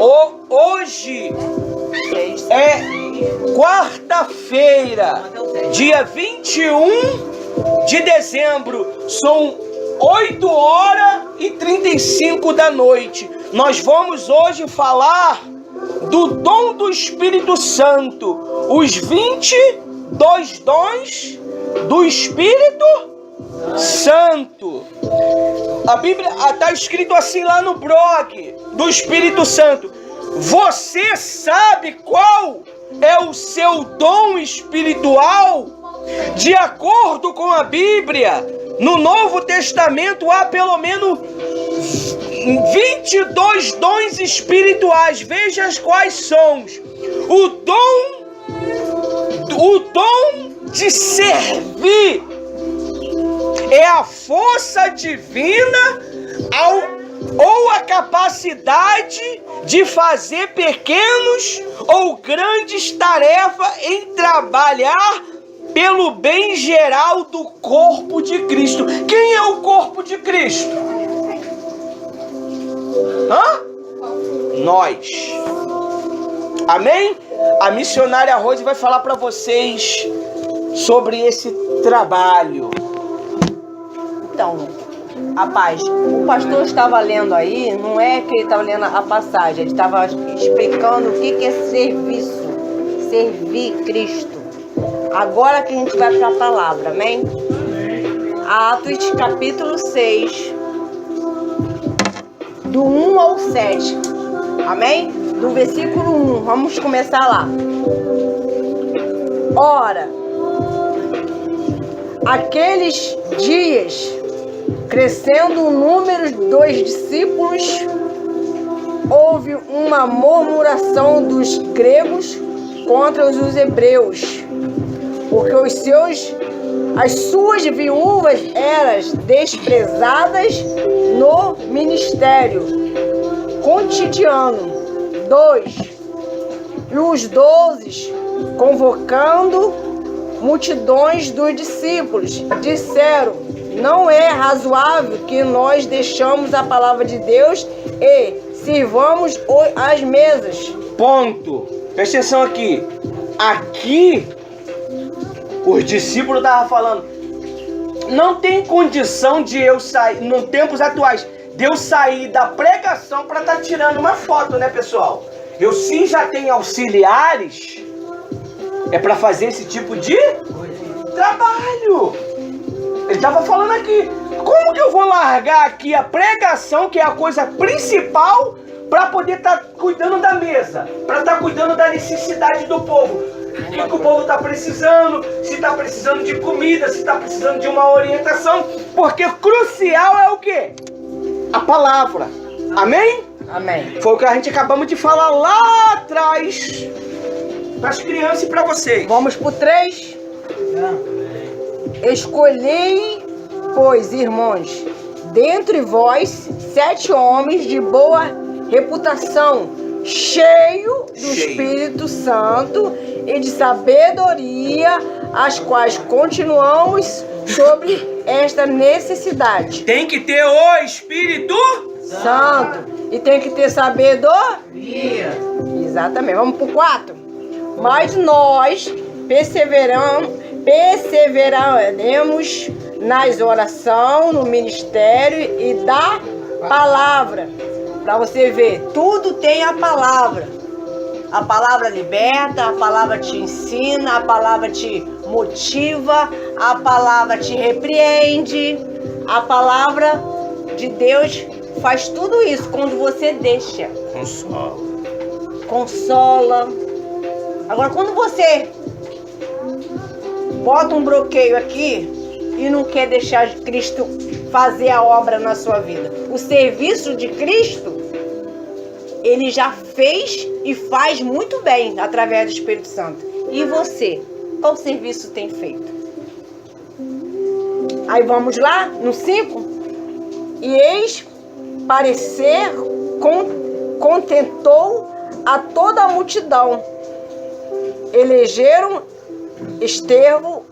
Hoje é quarta-feira, dia 21 de dezembro, são 8h35 da noite. Nós vamos hoje falar do dom do Espírito Santo, os 22 dons do Espírito Santo. A Bíblia está escrito assim lá no blog do Espírito Santo. Você sabe qual é o seu dom espiritual? De acordo com a Bíblia, no Novo Testamento há pelo menos 22 dons espirituais. Veja quais são. O dom de servir é a força divina ou a capacidade de fazer pequenos ou grandes tarefas em trabalhar pelo bem geral do corpo de Cristo. Quem é o corpo de Cristo? Nós. Amém? A missionária Rose vai falar para vocês sobre esse trabalho. Então, rapaz, o pastor estava lendo aí, não é que ele estava lendo a passagem, ele estava explicando o que é serviço, servir Cristo. Agora que a gente vai para a palavra, amém? Atos capítulo 6, do 1 ao 7, amém? Do versículo 1, vamos começar lá. Ora, aqueles dias, crescendo o número dos discípulos, houve uma murmuração dos gregos contra os hebreus, porque as suas viúvas eram desprezadas no ministério cotidiano. 2. E os 12, convocando multidões dos discípulos, disseram: não é razoável que nós deixamos a palavra de Deus e sirvamos as mesas. Ponto. Presta atenção aqui. Aqui, os discípulos estavam falando: não tem condição de eu sair, nos tempos atuais, de eu sair da pregação para estar tirando uma foto, né, pessoal? Eu sim já tenho auxiliares, é para fazer esse tipo de trabalho. Ele estava falando aqui, como que eu vou largar aqui a pregação, que é a coisa principal, para poder estar cuidando da mesa, para estar cuidando da necessidade do povo? O que o povo está precisando, se está precisando de comida, se está precisando de uma orientação, porque crucial é o quê? A palavra. Amém? Amém. Foi o que a gente acabamos de falar lá atrás, para as crianças e para vocês. Vamos pro 3. Escolhei, pois, irmãos, dentre vós 7 homens de boa reputação, cheio do Espírito Santo e de sabedoria, as quais continuamos sobre esta necessidade. Tem que ter o Espírito Santo e tem que ter sabedoria. Exatamente. Vamos pro 4. Mas nós perseveraremos nas orações, no ministério e da palavra. Para você ver, tudo tem a palavra. A palavra liberta, a palavra te ensina, a palavra te motiva, a palavra te repreende. A palavra de Deus faz tudo isso quando você deixa. Consola. Agora, quando você bota um bloqueio aqui e não quer deixar Cristo fazer a obra na sua vida, o serviço de Cristo, Ele já fez e faz muito bem através do Espírito Santo. E você, qual serviço tem feito? Aí vamos lá, no 5. E eis parecer contentou a toda a multidão. Elegeram Estevão,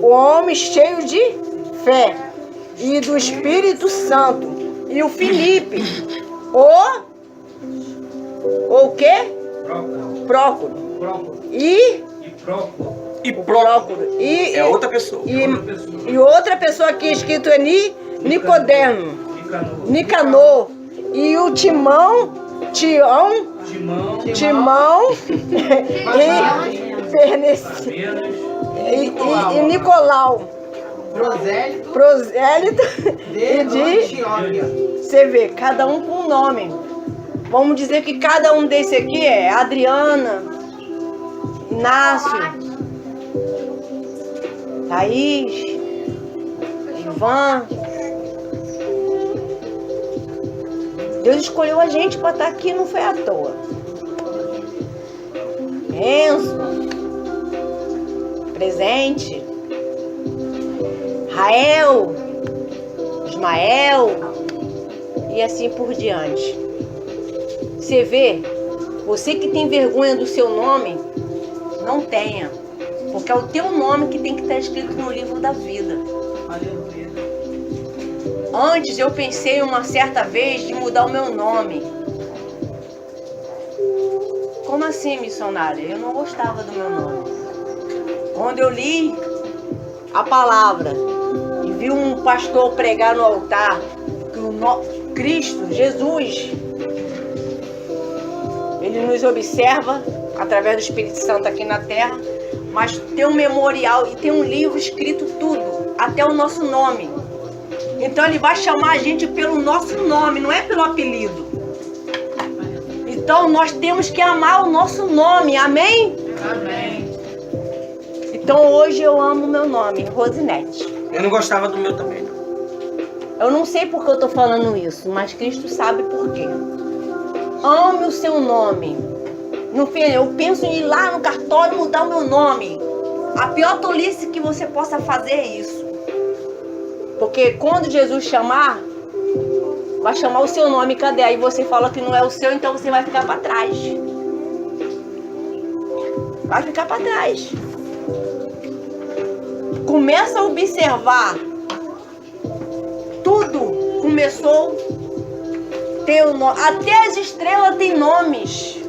o homem cheio de fé e do Espírito Santo, e o Filipe, o chamou o quê? Prócoro. E prócoro. É outra pessoa. E outra pessoa aqui escrito é Nicodemo. Nicanor. E o Timão e Nicolau. Prosélito e de você vê, cada um com um nome. Vamos dizer que cada um desse aqui é Adriana, Inácio, Thaís, Ivan. Deus escolheu a gente para estar aqui, não foi à toa. Enzo, presente. Rael, Ismael e assim por diante. Você vê, você que tem vergonha do seu nome, não tenha, porque é o teu nome que tem que estar escrito no livro da vida. Antes eu pensei uma certa vez de mudar o meu nome. Como assim, missionária? Eu não gostava do meu nome. Quando eu li a palavra e vi um pastor pregar no altar que o Cristo, Jesus, ele nos observa através do Espírito Santo aqui na terra, mas tem um memorial e tem um livro escrito tudo, até o nosso nome. Então ele vai chamar a gente pelo nosso nome, não é pelo apelido. Então nós temos que amar o nosso nome, amém? Amém. Então hoje eu amo meu nome, Rosinete. Eu não gostava do meu também. Eu não sei por que eu tô falando isso, mas Cristo sabe por quê. Ame o seu nome. Eu penso em ir lá no cartório mudar o meu nome. A pior tolice que você possa fazer é isso. Porque quando Jesus chamar, vai chamar o seu nome, cadê? Aí você fala que não é o seu, então você vai ficar para trás. Vai ficar para trás. Começa a observar. Tudo começou a ter o nome. Até as estrelas têm nomes.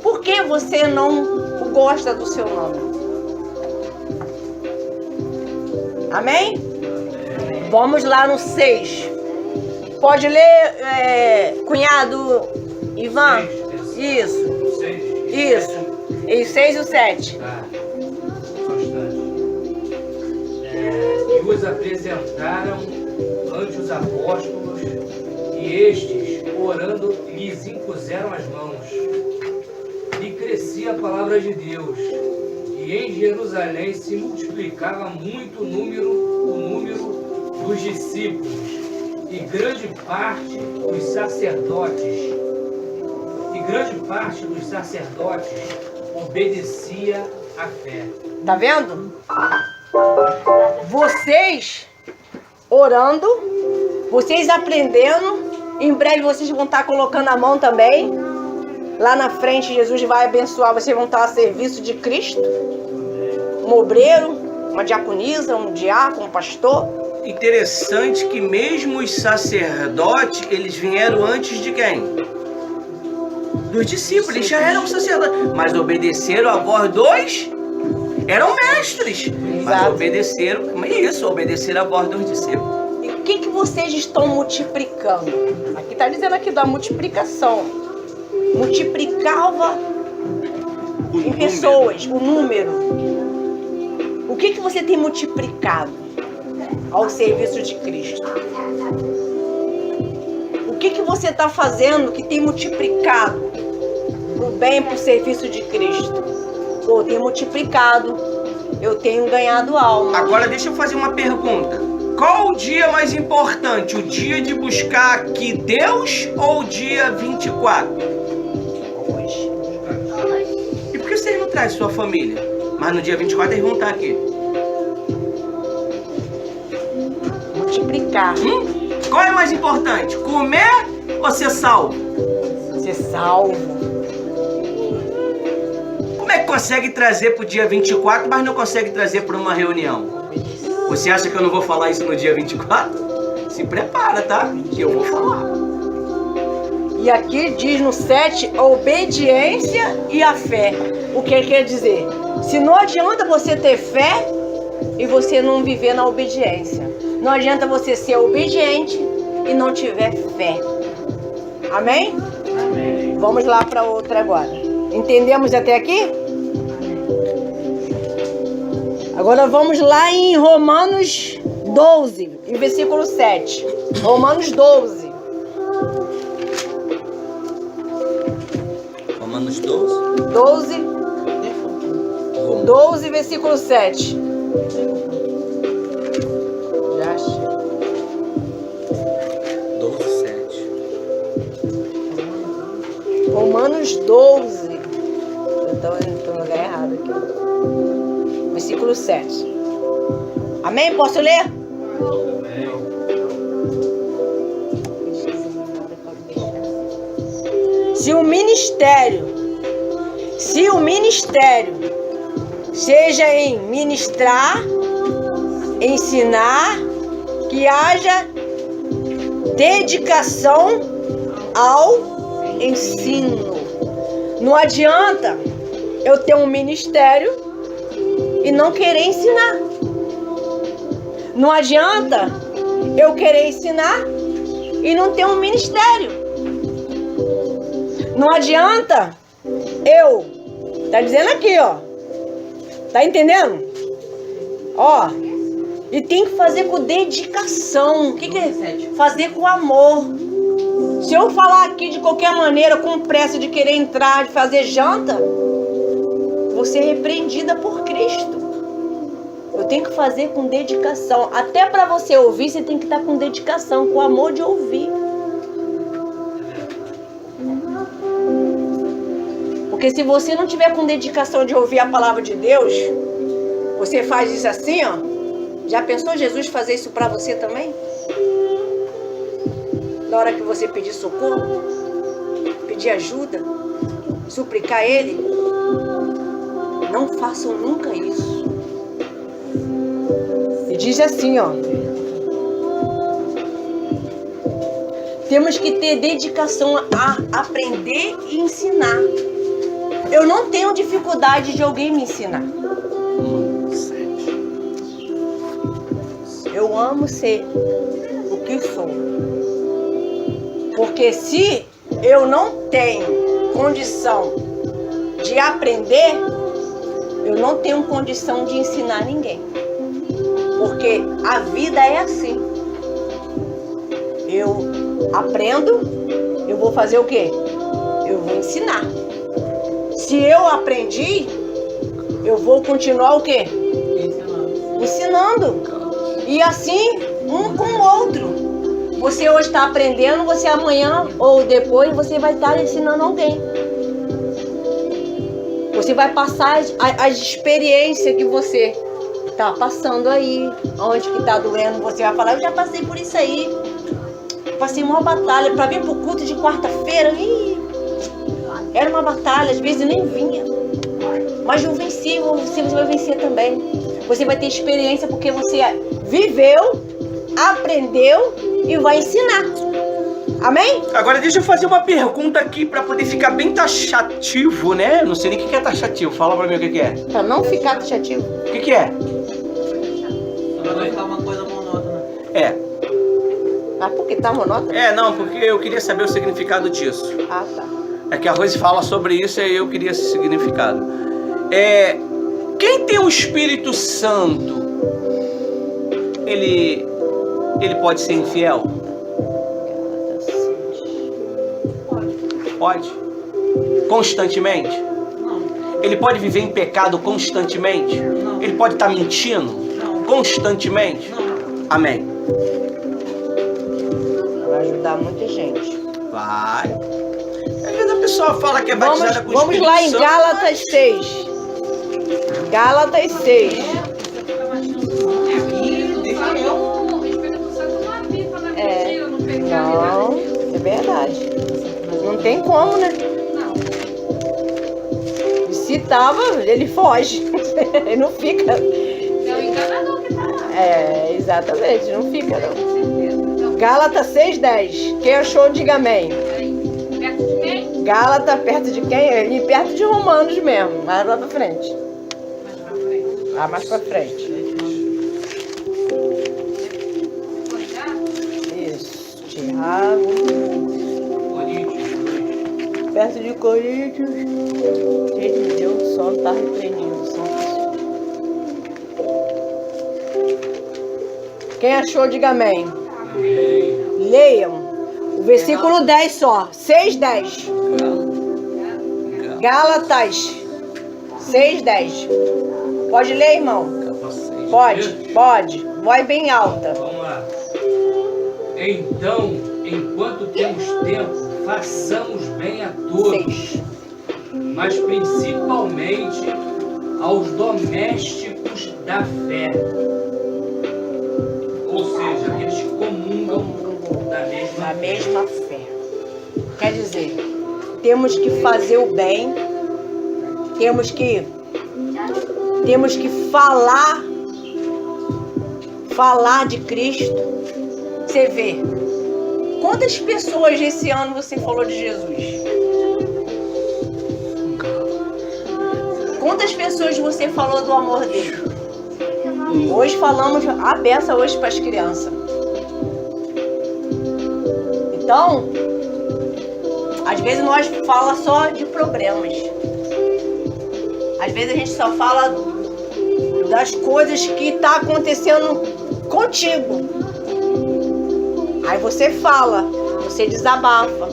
Por que você não gosta do seu nome? Amém? Vamos lá no 6. Pode ler, cunhado Ivan? Isso. Isso. E o 6 e o 7. E os apresentaram ante os apóstolos, e estes, orando, lhes impuseram as mãos. E crescia a palavra de Deus, e em Jerusalém se multiplicava muito o número dos discípulos, e grande parte dos sacerdotes obedecia à fé. Tá vendo? Vocês orando, vocês aprendendo, em breve vocês vão estar colocando a mão também. Lá na frente Jesus vai abençoar, vocês vão estar a serviço de Cristo. Um obreiro, uma diaconisa, um diácono, um pastor. Interessante que mesmo os sacerdotes, eles vieram antes de quem? Dos discípulos, eles já eram sacerdotes, mas obedeceram a voz dos... Eram mestres, mas obedeceram a voz dos discípulos. E o que vocês estão multiplicando? Aqui está dizendo aqui da multiplicação. Multiplicava em pessoas, o número. O que você tem multiplicado ao serviço de Cristo? O que você está fazendo que tem multiplicado o bem para o serviço de Cristo? Eu tenho multiplicado, eu tenho ganhado alma. Agora deixa eu fazer uma pergunta. Qual o dia mais importante? O dia de buscar aqui Deus ou o dia 24? Hoje. E por que vocês não trazem sua família? Mas no dia 24 eles vão estar aqui. Multiplicar. Qual é mais importante? Comer ou ser salvo? Ser salvo. Como é que consegue trazer para o dia 24, mas não consegue trazer para uma reunião? Você acha que eu não vou falar isso no dia 24? Se prepara, tá? Que eu vou falar. E aqui diz no 7, a obediência e a fé. O que quer dizer? Se não adianta você ter fé e você não viver na obediência. Não adianta você ser obediente e não tiver fé. Amém? Amém. Vamos lá para outra agora. Entendemos até aqui? Agora vamos lá em Romanos 12, em versículo 7. Romanos 12. Romanos 12. 12, versículo 7. Já achei. 12, 7. Romanos 12. Eu estou no lugar errado aqui. Versículo 7. Amém? Posso ler? Amém. Se o ministério seja em ministrar, ensinar, que haja dedicação ao ensino. Não adianta eu ter um ministério e não querer ensinar. Não adianta eu querer ensinar e não ter um ministério. Não adianta eu, tá dizendo aqui, ó, tá entendendo? Ó, e tem que fazer com dedicação. O que é? Fazer com amor. Se eu falar aqui de qualquer maneira, com pressa de querer entrar, de fazer janta, vou ser repreendida por Cristo. Eu tenho que fazer com dedicação. Até para você ouvir, você tem que estar com dedicação, com amor de ouvir. Porque se você não tiver com dedicação de ouvir a palavra de Deus, você faz isso assim, ó. Já pensou Jesus fazer isso para você também? Na hora que você pedir socorro, pedir ajuda, suplicar Ele, não façam nunca isso. E diz assim, ó. Temos que ter dedicação a aprender e ensinar. Eu não tenho dificuldade de alguém me ensinar. Eu amo ser o que sou. Porque se eu não tenho condição de aprender, eu não tenho condição de ensinar ninguém. Porque a vida é assim. Eu aprendo, eu vou fazer o quê? Eu vou ensinar. Se eu aprendi, eu vou continuar o quê? Ensinando. E assim, um com o outro. Você hoje está aprendendo, você amanhã ou depois você vai estar ensinando alguém. Você vai passar as experiências que você está passando aí, onde que está doendo, você vai falar, eu já passei por isso aí. Passei uma batalha para vir pro culto de quarta-feira. Era uma batalha, às vezes eu nem vinha. Mas eu venci, você vai vencer também. Você vai ter experiência porque você viveu, aprendeu e vai ensinar. Amém? Agora deixa eu fazer uma pergunta aqui pra poder ficar bem taxativo, né? Não sei nem o que é taxativo. Fala pra mim o que é. Pra não ficar taxativo. O que é? Pra não ficar uma coisa monótona. É. Ah, porque tá monótono? É, não, porque eu queria saber o significado disso. Ah, tá. É que a Rose fala sobre isso e eu queria esse significado. Quem tem o Espírito Santo, ele pode ser infiel? Pode. Constantemente? Não. Ele pode viver em pecado constantemente? Não. Ele pode estar mentindo? Não. Constantemente? Não. Amém. Vai ajudar muita gente. Vai. Às vezes a pessoa fala que é batizada com o Vamos Espírito lá em Santo. Gálatas 6. Gálatas 6. Não, é verdade. Não tem como, né? E se tava, ele foge. Ele não fica. É o enganador que tá lá. É, exatamente, não fica não. Gálatas 6:10. Quem achou, diga amém. Gálatas perto de quem? E perto de Romanos mesmo, mais lá pra frente. Ah, mais pra frente. Isso, Tiago. Perto de Coríntios. Gente de Deus, o sono tá repreendido. Quem achou, diga amém. Leiam. O versículo 10 só. 6:10. Gálatas 6:10. Pode ler, irmão? Pode. Vai bem alta. Vamos lá. Então, enquanto temos tempo, façamos bem a todos, 6. mas principalmente aos domésticos da fé. Ou seja, aqueles que comungam da mesma fé. Quer dizer, temos que fazer o bem, temos que falar de Cristo. Você vê, quantas pessoas esse ano você falou de Jesus? Quantas pessoas você falou do amor dele? Hoje falamos a beça hoje para as crianças. Então, às vezes nós fala só de problemas. Às vezes a gente só fala das coisas que está acontecendo contigo. Aí você fala, você desabafa.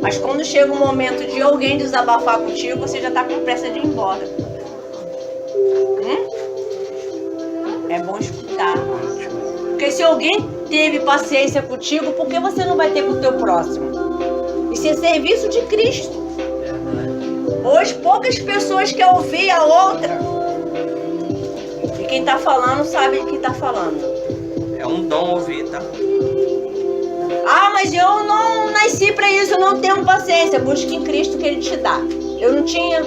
Mas quando chega o momento de alguém desabafar contigo, você já está com pressa de ir embora. É bom escutar. Porque se alguém teve paciência contigo, por que você não vai ter com o teu próximo? Isso é serviço de Cristo. Hoje poucas pessoas querem ouvir a outra. E quem está falando sabe o que está falando. É um dom ouvir, tá? Ah, mas eu não nasci para isso, eu não tenho paciência. Busque em Cristo que Ele te dá. Eu não tinha.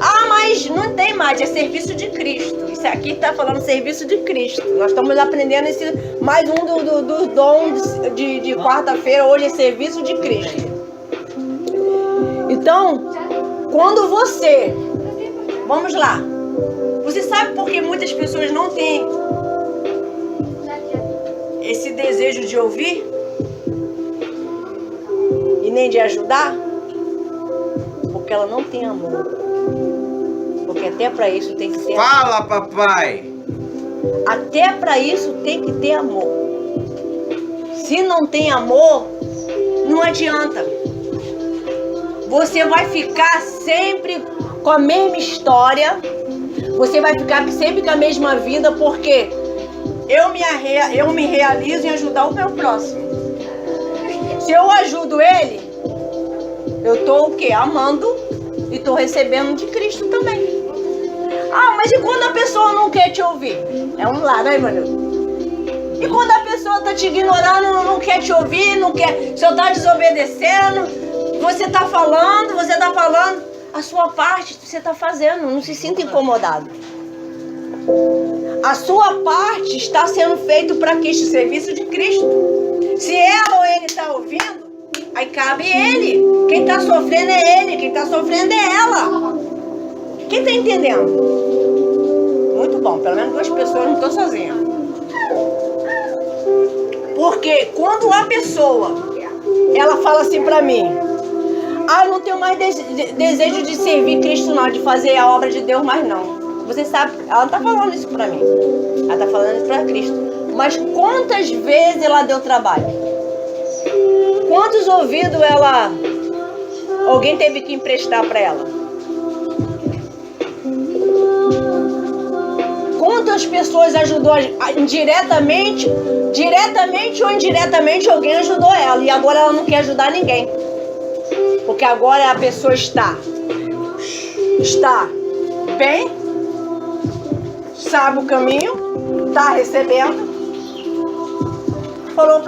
Ah, mas não tem mais, é serviço de Cristo. Isso aqui está falando serviço de Cristo. Nós estamos aprendendo esse mais um dos dons de quarta-feira. Hoje é serviço de Cristo. Então, quando você... Vamos lá. Você sabe por que muitas pessoas não têm esse desejo de ouvir? E nem de ajudar? Porque ela não tem amor. Porque até para isso tem que ter amor. Fala, papai! Até para isso tem que ter amor. Se não tem amor, não adianta. Você vai ficar sempre com a mesma história. Você vai ficar sempre com a mesma vida, porque eu me realizo em ajudar o meu próximo. Se eu ajudo ele, eu estou o quê? Amando e estou recebendo de Cristo também. Ah, mas e quando a pessoa não quer te ouvir? É um lá, né, mano? E quando a pessoa tá te ignorando, não quer te ouvir, não quer, só tá desobedecendo, você tá falando, a sua parte você tá fazendo, não se sinta incomodado. A sua parte está sendo feito para Cristo, serviço de Cristo. Se ela ou ele tá ouvindo, aí cabe ele. Quem tá sofrendo é ele, quem tá sofrendo é ela. Quem tá entendendo? Muito bom, pelo menos 2 pessoas, não tô sozinha. Porque quando a pessoa, ela fala assim pra mim, eu não tenho mais desejo de servir Cristo não, de fazer a obra de Deus mais não. Você sabe, ela não tá falando isso pra mim. Ela tá falando isso pra Cristo. Mas quantas vezes ela deu trabalho? Quantos ouvidos alguém teve que emprestar pra ela? Quantas pessoas ajudou diretamente ou indiretamente alguém ajudou ela. E agora ela não quer ajudar ninguém. Porque agora a pessoa está bem, sabe o caminho, está recebendo. Falou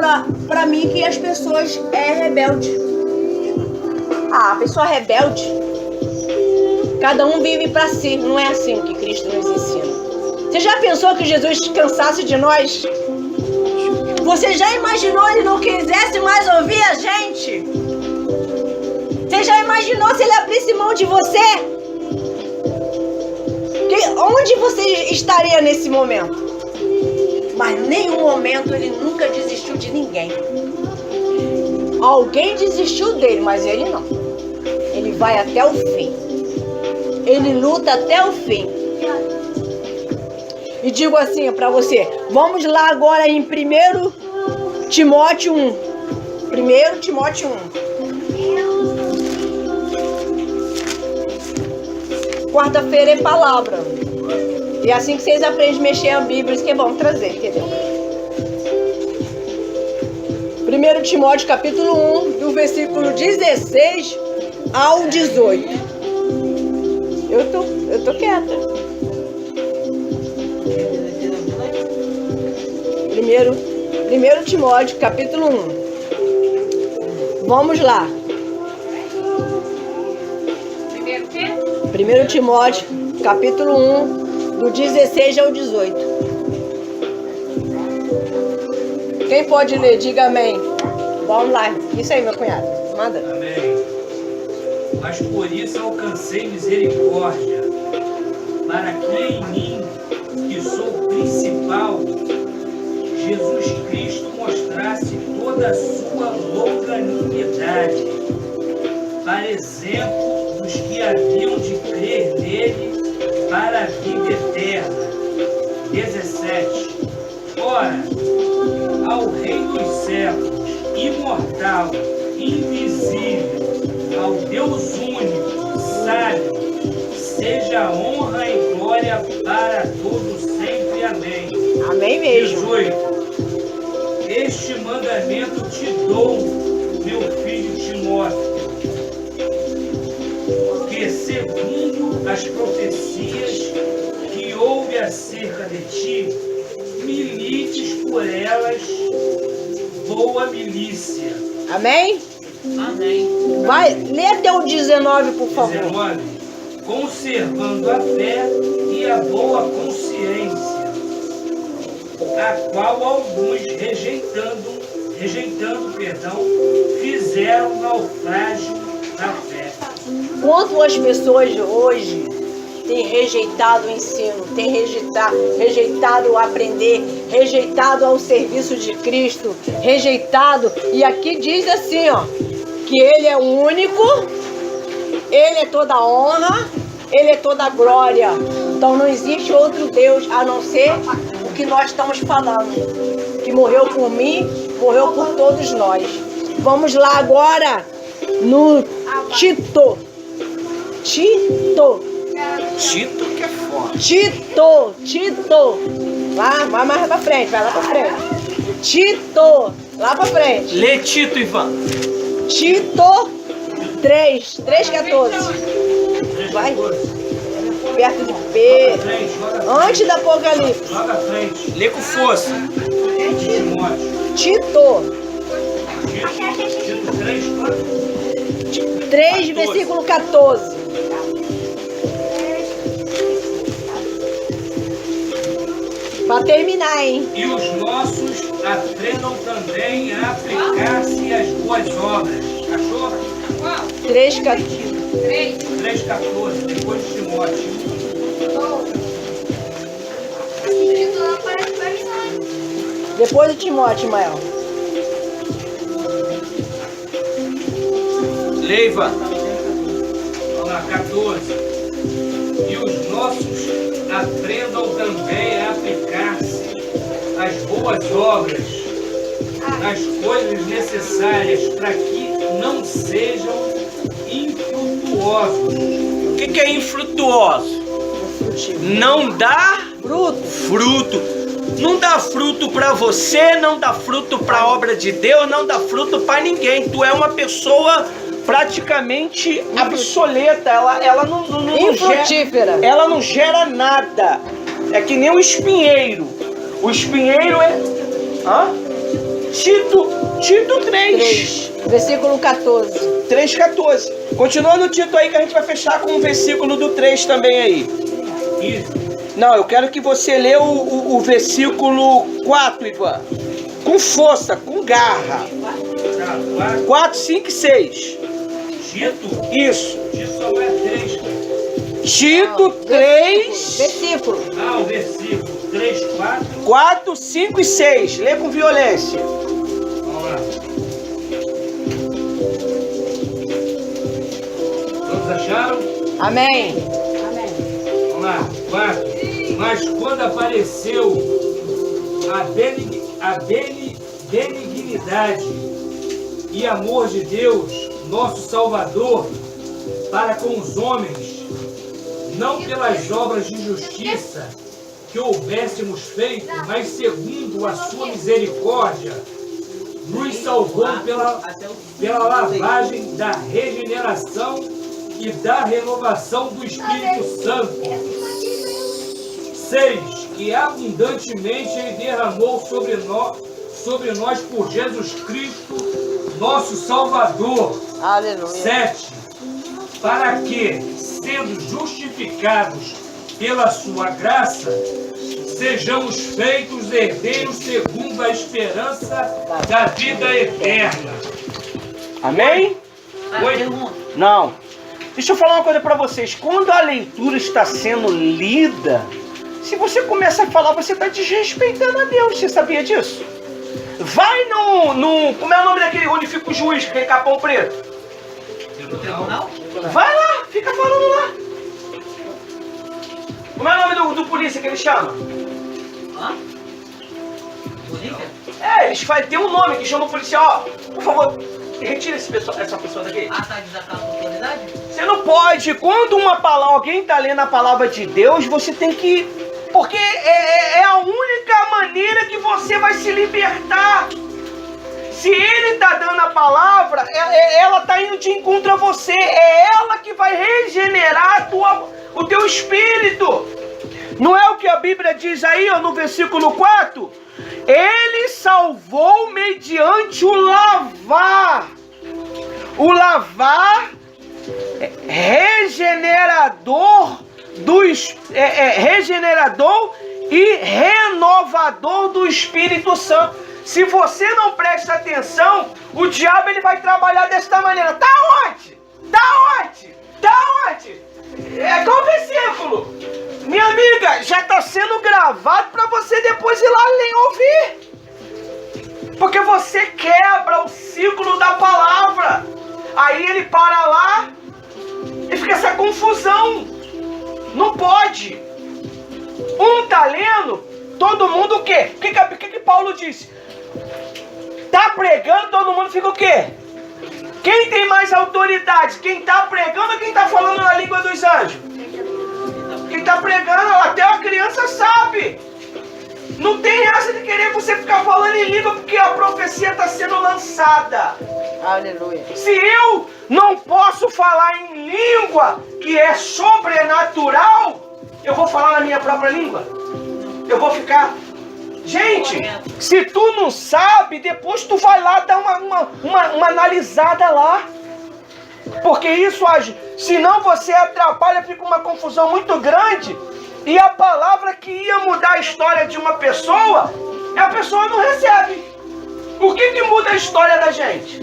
pra mim que as pessoas é rebelde. A pessoa rebelde, cada um vive para si. Não é assim que Cristo nos ensina. Você já pensou que Jesus cansasse de nós? Você já imaginou ele não quisesse mais ouvir a gente? Você já imaginou se ele abrisse mão de você? Onde você estaria nesse momento? Mas em nenhum momento ele nunca desistiu de ninguém. Alguém desistiu dele, mas ele não. Ele vai até o fim. Ele luta até o fim. E digo assim para você, vamos lá agora em 1 Timóteo 1. 1 Timóteo 1. Quarta-feira é palavra. E é assim que vocês aprendem a mexer a Bíblia, isso que é bom trazer, entendeu? 1 Timóteo capítulo 1, do versículo 16 ao 18. Eu tô quieta. 1 Timóteo capítulo 1. Vamos lá. Primeiro o quê? 1 Timóteo capítulo 1, do 16 ao 18. Quem pode ler? Diga amém. Vamos lá. Isso aí, meu cunhado. Manda. Amém. Mas por isso alcancei misericórdia, para que em mim, que sou o principal, Jesus Cristo mostrasse toda a sua longanimidade, para exemplo dos que haviam de crer nele para a vida eterna. 17. Ora, ao Rei dos séculos, imortal, invisível, ao Deus único, sábio, seja honra e glória para todos sempre. Amém. Amém mesmo. 18. Este mandamento te dou, meu filho Timóteo, que segundo as profecias que houve acerca de ti, milites por elas boa milícia. Amém? Amém. Vai, lê até o 19, por favor. 19. Conservando a fé e a boa consciência, a qual alguns rejeitando, fizeram naufrágio da fé. Quanto as pessoas hoje têm rejeitado o ensino, têm rejeitado o aprender, rejeitado ao serviço de Cristo, rejeitado, e aqui diz assim, ó, que Ele é o único, Ele é toda a honra, Ele é toda a glória. Então não existe outro Deus a não ser o que nós estamos falando, que morreu por mim, morreu por todos nós. Vamos lá agora no Tito. Tito que é forte. Tito. Vai mais pra frente, vai lá pra frente. Tito, lá pra frente. Lê Tito, Ivan. Tito 3:14. Vai. Perto de P. Antes do Apocalipse. Joga à frente. Lê com força. Timóteo. Tito Tito 3, quanto? 3, versículo 14. Pra terminar, hein? E os nossos aprendam também a aplicar-se às boas obras. Achou? Qual? 3:14. 3,14, depois de Timóteo. O título não aparece pra mim, não. Depois do Timóteo, Mael. Lê, Ivan. Vamos lá, 14. E os nossos aprendam também a aplicar-se às boas obras, nas coisas necessárias, para que não sejam infrutuosos. O que é infrutuoso? Não dá fruto. Não dá fruto para você, não dá fruto para a obra de Deus, não dá fruto para ninguém. Tu é uma pessoa praticamente obsoleta. Ela não Infrutífera. ela não gera nada. É que nem o espinheiro. O espinheiro é... Tito 3. Versículo 14. 3,14. Continua no Tito aí que a gente vai fechar com o versículo do 3 também aí. Isso. Não, eu quero que você lê o versículo 4, Ivan. Com força, com garra. 4, 5 e 6. Tito? Isso. Tito só é 3, cara. Tito 3, Versículo. Ah, o versículo 3, 4. 4, 5 e 6. Lê com violência. Vamos lá. Todos acharam? Amém. Vamos lá. 4. Mas quando apareceu a benignidade e amor de Deus, nosso Salvador, para com os homens, não pelas obras de justiça que houvéssemos feito, mas segundo a sua misericórdia, nos salvou pela lavagem da regeneração e da renovação do Espírito Santo. 6. Que abundantemente Ele derramou sobre nós por Jesus Cristo, nosso Salvador. Aleluia. 7. Para que, sendo justificados pela sua graça, sejamos feitos herdeiros segundo a esperança da vida eterna. Amém? Não. Deixa eu falar uma coisa para vocês. Quando a leitura está sendo lida, se você começa a falar, você está desrespeitando a Deus. Você sabia disso? Vai no... Como é o nome daquele onde fica o juiz, aquele capão preto? Tribunal? Vai lá, fica falando lá. Como é o nome do polícia que ele chama? Hã? Polícia? Eles tem um nome que chama o policial. Ó, por favor, retira essa pessoa daqui. Ah, tá desacato da autoridade? Você não pode, quando alguém está lendo a palavra de Deus, você tem que... Porque é a única maneira que você vai se libertar. Se ele está dando a palavra, ela está indo de encontro a você. É ela que vai regenerar o teu espírito. Não é o que a Bíblia diz aí, ó, no versículo 4? Ele salvou mediante o lavar. O lavar regenerador e renovador do Espírito Santo. Se você não presta atenção, o diabo ele vai trabalhar desta maneira. Tá onde? É qual o versículo? Minha amiga, já está sendo gravado para você depois ir lá ler e ouvir. Porque você quebra o ciclo da palavra. Aí ele para lá e fica essa confusão. Não pode. Um tá lendo, todo mundo o quê? O que Paulo disse? Tá pregando, todo mundo fica o quê? Quem tem mais autoridade? Quem tá pregando ou quem tá falando na língua dos anjos? Quem tá pregando, até a criança sabe. Não tem essa de querer você ficar falando em língua porque a profecia está sendo lançada. Aleluia. Se eu não posso falar em língua que é sobrenatural, eu vou falar na minha própria língua? Eu vou ficar... Gente, se tu não sabe, depois tu vai lá dar uma analisada lá. Porque isso, senão você atrapalha, fica uma confusão muito grande. E a palavra que ia mudar a história de uma pessoa, a pessoa não recebe. O que muda a história da gente?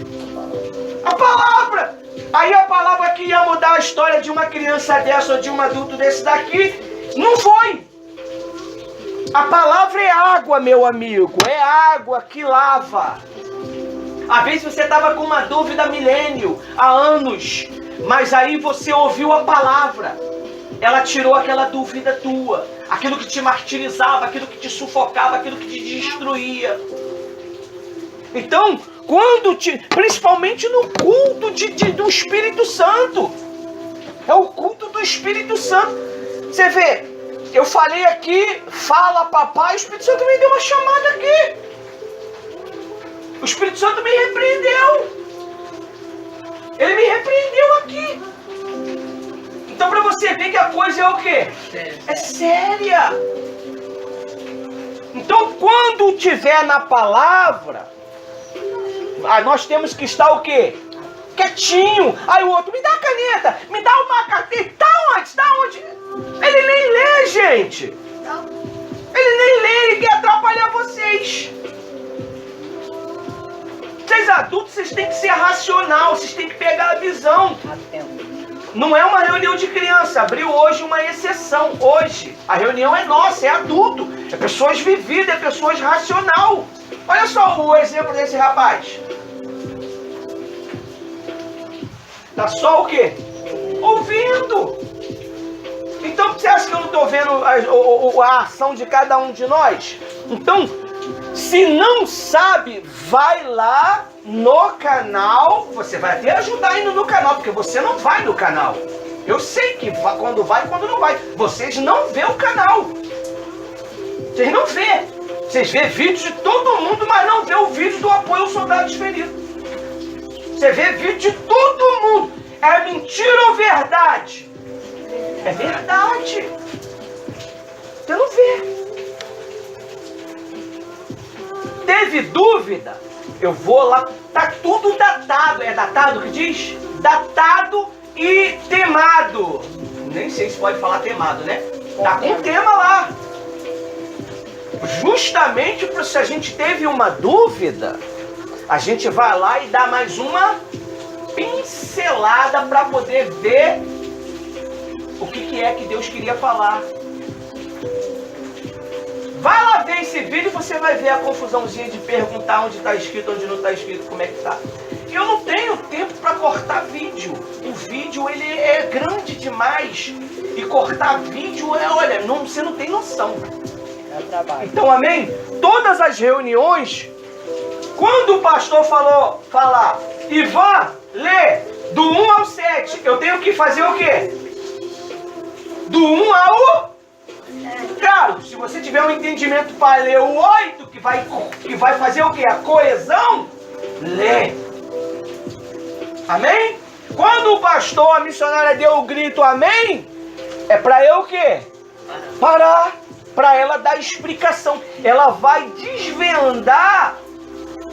A palavra. Aí a palavra que ia mudar a história de uma criança dessa ou de um adulto desse daqui, não foi. A palavra é água, meu amigo. É água que lava. Às vezes você estava com uma dúvida há milênio, há anos. Mas aí você ouviu a palavra. Ela tirou aquela dúvida tua. Aquilo que te martirizava, aquilo que te sufocava, aquilo que te destruía. Então, principalmente no culto do Espírito Santo. É o culto do Espírito Santo. Você vê, eu falei aqui, fala papai, o Espírito Santo me deu uma chamada aqui. O Espírito Santo me repreendeu. Ele me repreendeu aqui. Então para você ver que a coisa é o quê? É séria. Então quando tiver na palavra, nós temos que estar o quê? Quietinho. Aí o outro, me dá a caneta, me dá uma carteira. Tá onde? Ele nem lê, gente. Ele nem lê, ele quer atrapalhar vocês. Vocês adultos, vocês têm que ser racional, vocês têm que pegar a visão. Não é uma reunião de criança. Abriu hoje uma exceção. Hoje. A reunião é nossa, é adulto. É pessoas vividas, é pessoas racional. Olha só o exemplo desse rapaz. Tá só o quê? Ouvindo. Então você acha que eu não estou vendo a ação de cada um de nós? Então, se não sabe, vai lá no canal. Você vai até ajudar indo no canal, porque você não vai no canal. Eu sei que quando vai e quando não vai. Vocês não vê o canal. Vocês não vê. Vocês vê vídeos de todo mundo, mas não vê o vídeo do apoio aos soldados feridos. Você vê vídeo de todo mundo. É mentira ou verdade? É verdade. Você não vê. Teve dúvida? Eu vou lá. Tá tudo datado. É datado que diz? Datado e temado. Nem sei se pode falar temado, né? Tá com o tema lá. Justamente para se a gente teve uma dúvida, a gente vai lá e dá mais uma pincelada para poder ver o que é que Deus queria falar. Vai lá ver esse vídeo e você vai ver a confusãozinha de perguntar onde está escrito, onde não está escrito, como é que tá. Eu não tenho tempo para cortar vídeo. O vídeo ele é grande demais. E cortar vídeo olha, você não tem noção. Então, amém? Todas as reuniões, quando o pastor falar, Ivan, lê do 1 ao 7, eu tenho que fazer o quê? Do 1 ao... Claro, se você tiver um entendimento para ler o 8, que vai fazer o quê? A coesão, lê. Amém? Quando o pastor, a missionária deu o grito amém, é para eu o quê? Parar. Para ela dar explicação. Ela vai desvendar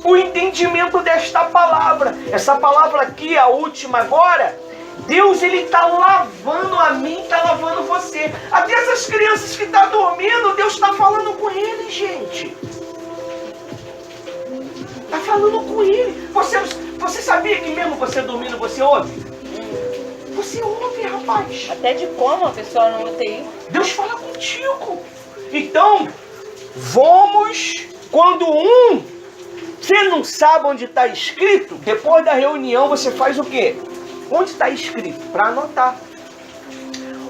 o entendimento desta palavra. Essa palavra aqui, a última agora, Deus ele está lavando a mim, está lavando você. Até essas crianças que estão dormindo, Deus está falando com eles, gente. Está falando com ele. Você sabia que mesmo você dormindo, você ouve? Você ouve, rapaz. Até de como a pessoa não UTI. Deus fala contigo. Então, quando você não sabe onde está escrito, depois da reunião você faz o quê? Onde está escrito? Para anotar.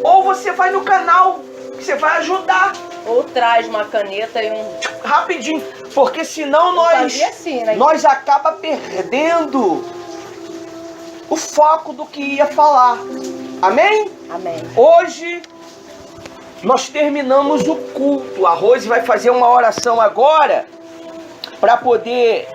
Ou você vai no canal, que você vai ajudar. Ou traz uma caneta e Rapidinho, porque senão assim, né? nós acaba perdendo o foco do que ia falar. Amém? Amém. Hoje nós terminamos o culto. A Rose vai fazer uma oração agora para poder